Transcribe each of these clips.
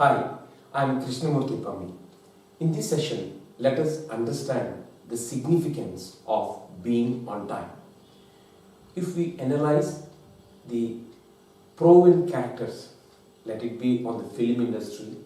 Hi, I am Krishnamurthy Pammi. In this session, let us understand the significance of being on time. If we analyze the proven characters, let it be on the film industry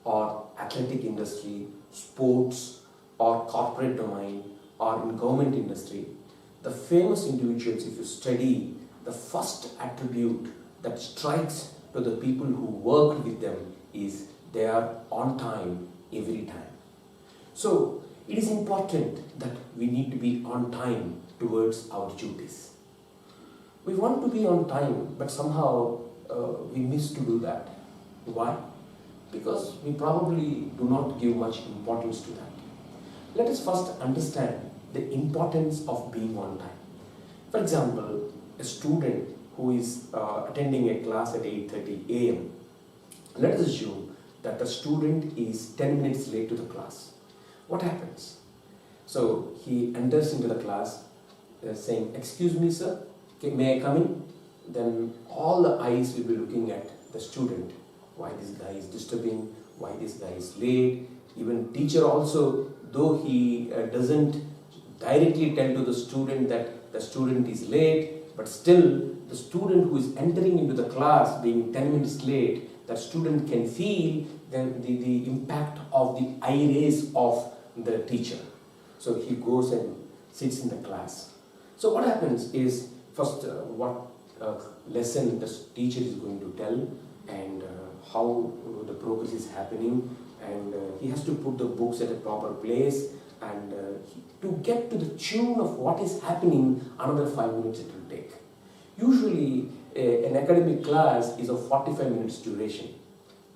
or athletic industry, sports or corporate domain or in government industry, the famous individuals, if you study, the first attribute that strikes to the people who worked with them is they are on time every time. So it is important that we need to be on time towards our duties. We want to be on time, but somehow we miss to do that. Why? Because we probably do not give much importance to that. Let us first understand the importance of being on time. For example, a student who is attending a class at 8:30 a.m. Let us assume that the student is 10 minutes late to the class. What happens? So he enters into the class saying, "Excuse me, sir, may I come in?" Then all the eyes will be looking at the student. Why this guy is disturbing? Why this guy is late? Even teacher also, though he doesn't directly tell to the student that the student is late, but still the student who is entering into the class being 10 minutes late, that student can feel the impact of the eye rays of the teacher. So he goes and sits in the class. So what happens is, first what lesson the teacher is going to tell and how the progress is happening, and he has to put the books at a proper place, and to get to the tune of what is happening, another 5 minutes it will take. Usually an academic class is of 45 minutes duration,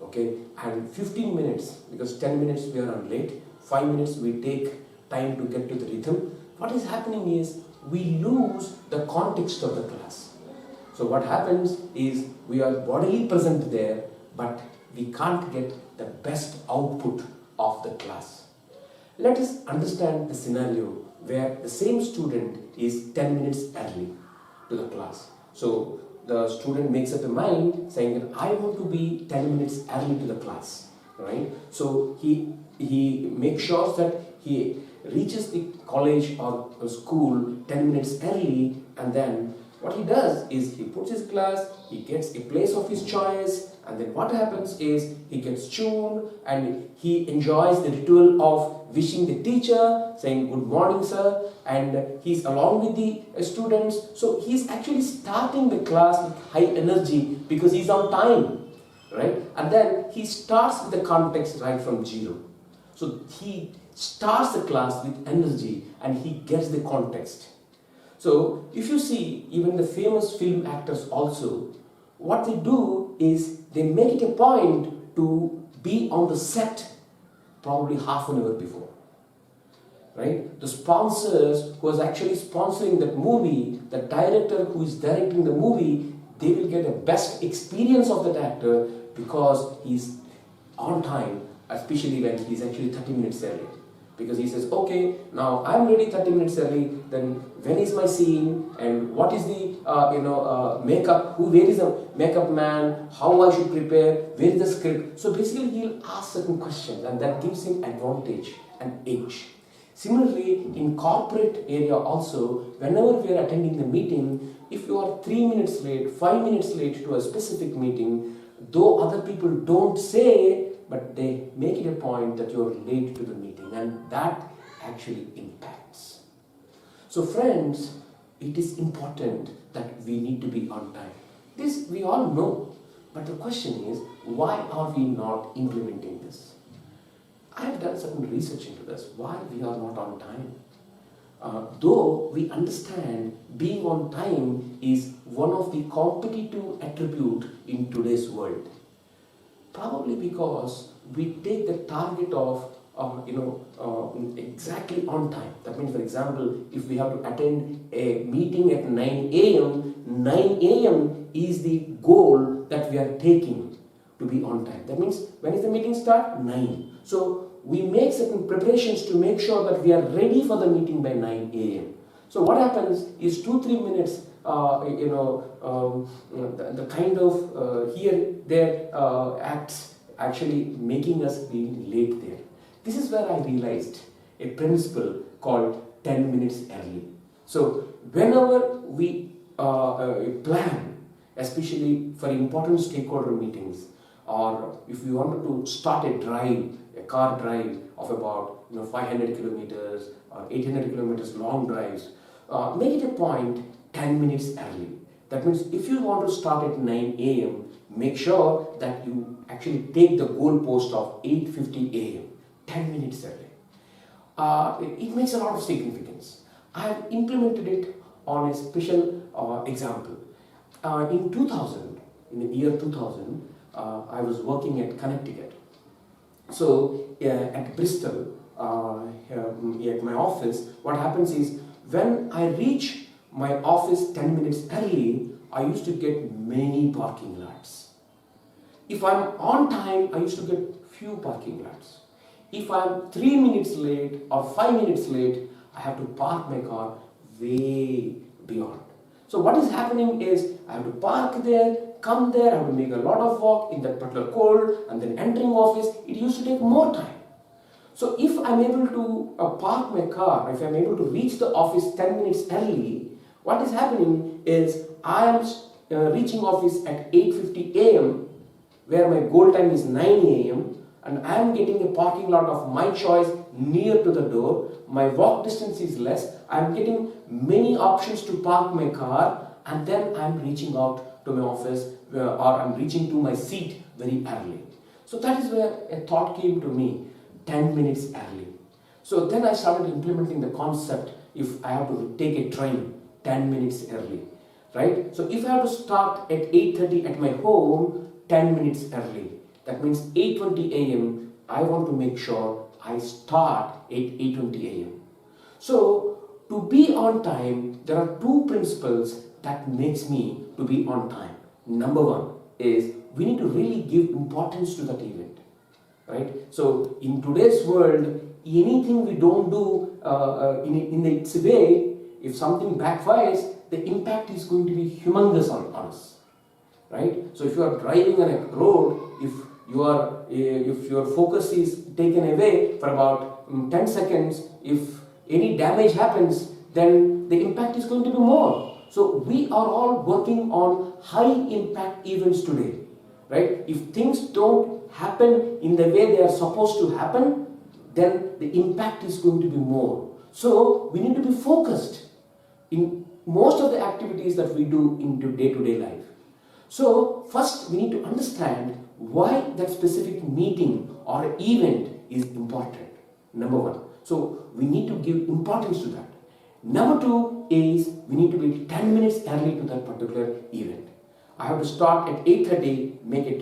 okay, and 15 minutes, because 10 minutes we are on late, 5 minutes we take time to get to the rhythm. What is happening is we lose the context of the class. So what happens is we are bodily present there, but we can't get the best output of the class. Let us understand the scenario where the same student is 10 minutes early to the class. So the student makes up a mind saying that I want to be 10 minutes early to the class, right? So he makes sure that he reaches the college or school 10 minutes early, and then what he does is he puts his class, he gets a place of his choice, and then what happens is he gets tuned and he enjoys the ritual of wishing the teacher, saying good morning sir, and he's along with the students. So he's actually starting the class with high energy because he's on time, right? And then he starts with the context right from zero. So he starts the class with energy and he gets the context. So if you see, even the famous film actors also, what they do is they make it a point to be on the set probably half an hour before, right? The sponsors who is actually sponsoring that movie, the director who is directing the movie, they will get the best experience of that actor because he's on time, especially when he's actually 30 minutes early. Because he says, okay, now I'm ready 30 minutes early, then when is my scene, and what is the makeup, where is the makeup man, how I should prepare, where is the script. So basically he'll ask certain questions and that gives him advantage and edge. Similarly, in corporate area also, whenever we are attending the meeting, if you are 3 minutes late, 5 minutes late to a specific meeting, though other people don't say, but they make it a point that you are late to the meeting, and that actually impacts. So friends, it is important that we need to be on time. This we all know, but the question is, why are we not implementing this? I have done certain research into this, why we are not on time. Though we understand being on time is one of the competitive attributes in today's world. Probably because we take the target of exactly on time. That means, for example, if we have to attend a meeting at 9 a.m., 9 a.m. is the goal that we are taking to be on time. That means, when is the meeting start? 9. So we make certain preparations to make sure that we are ready for the meeting by 9 a.m. So what happens is 2-3 minutes the kind of here there acts actually making us being late there. This is where I realized a principle called 10 minutes early. So whenever we plan, especially for important stakeholder meetings, or if we wanted to start a drive, a car drive of about 500 kilometers or 800 kilometers long drives, make it a point 10 minutes early. That means if you want to start at 9 a.m., make sure that you actually take the goal post of 8:50 a.m., 10 minutes early. It makes a lot of significance. I have implemented it on a special example. In the year 2000, I was working at Connecticut. So at Bristol, at my office, what happens is when I reach my office 10 minutes early, I used to get many parking lots. If I'm on time, I used to get few parking lots. If I'm 3 minutes late or 5 minutes late, I have to park my car way beyond. So what is happening is I have to park there, come there, I have to make a lot of walk in that particular cold, and then entering office, it used to take more time. So if I'm able to park my car, if I'm able to reach the office 10 minutes early, what is happening is I am reaching office at 8:50 a.m. where my goal time is 9 a.m. and I am getting a parking lot of my choice near to the door. My walk distance is less. I am getting many options to park my car, and then I am reaching out to my office or I am reaching to my seat very early. So that is where a thought came to me, 10 minutes early. So then I started implementing the concept if I have to take a train 10 minutes early, right? So if I have to start at 8:30 at my home, 10 minutes early. That means 8:20 a.m. I want to make sure I start at 8:20 a.m. So to be on time, there are two principles that makes me to be on time. Number one is we need to really give importance to that event, right? So in today's world, anything we don't do in its way, if something backfires, the impact is going to be humongous on us, right? So if you are driving on a road, if your focus is taken away for about 10 seconds, if any damage happens, then the impact is going to be more. So we are all working on high impact events today, right? If things don't happen in the way they are supposed to happen, then the impact is going to be more. So we need to be focused in most of the activities that we do in day-to-day life. So first we need to understand why that specific meeting or event is important. Number one. So we need to give importance to that. Number two is we need to be 10 minutes early to that particular event. I have to start at 8:30, make it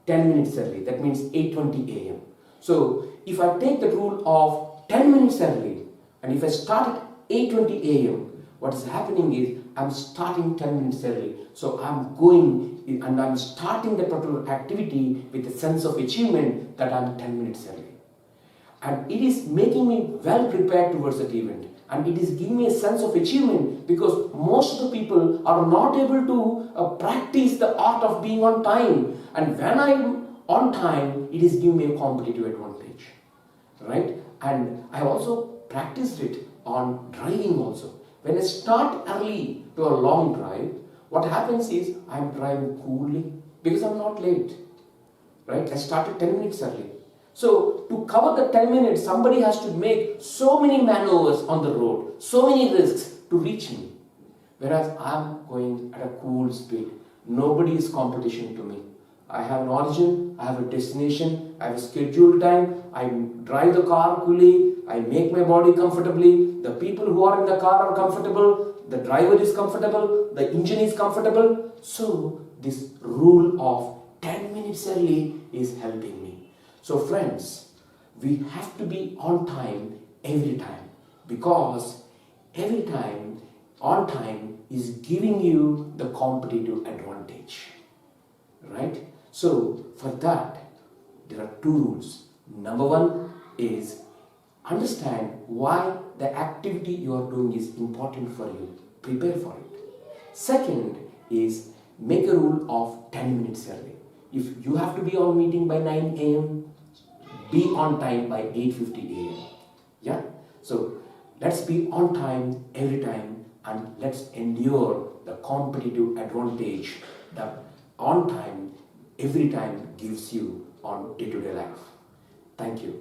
10 minutes early. That means 8:20 a.m. So if I take the rule of 10 minutes early and if I start at 8:20 a.m., what is happening is I'm starting 10 minutes early. So I'm going and I'm starting the particular activity with a sense of achievement that I'm 10 minutes early. And it is making me well prepared towards that event. And it is giving me a sense of achievement because most of the people are not able to practice the art of being on time. And when I'm on time, it is giving me a competitive advantage, right? And I also practiced it on driving also. When I start early to a long drive, what happens is I'm driving coolly because I'm not late, right? I started 10 minutes early. So to cover the 10 minutes, somebody has to make so many maneuvers on the road, so many risks to reach me. Whereas I'm going at a cool speed. Nobody is competition to me. I have an origin, I have a destination, I have a scheduled time, I drive the car coolly, I make my body comfortably, the people who are in the car are comfortable, the driver is comfortable, the engine is comfortable. So this rule of 10 minutes early is helping me. So friends, we have to be on time every time because every time on time is giving you the competitive advantage, right? So for that, there are two rules. Number one is understand why the activity you are doing is important for you. Prepare for it. Second is make a rule of 10 minutes early. If you have to be on meeting by 9 a.m., be on time by 8:50 a.m. Yeah? So let's be on time every time, and let's endure the competitive advantage that on time every time gives you on day-to-day life. Thank you.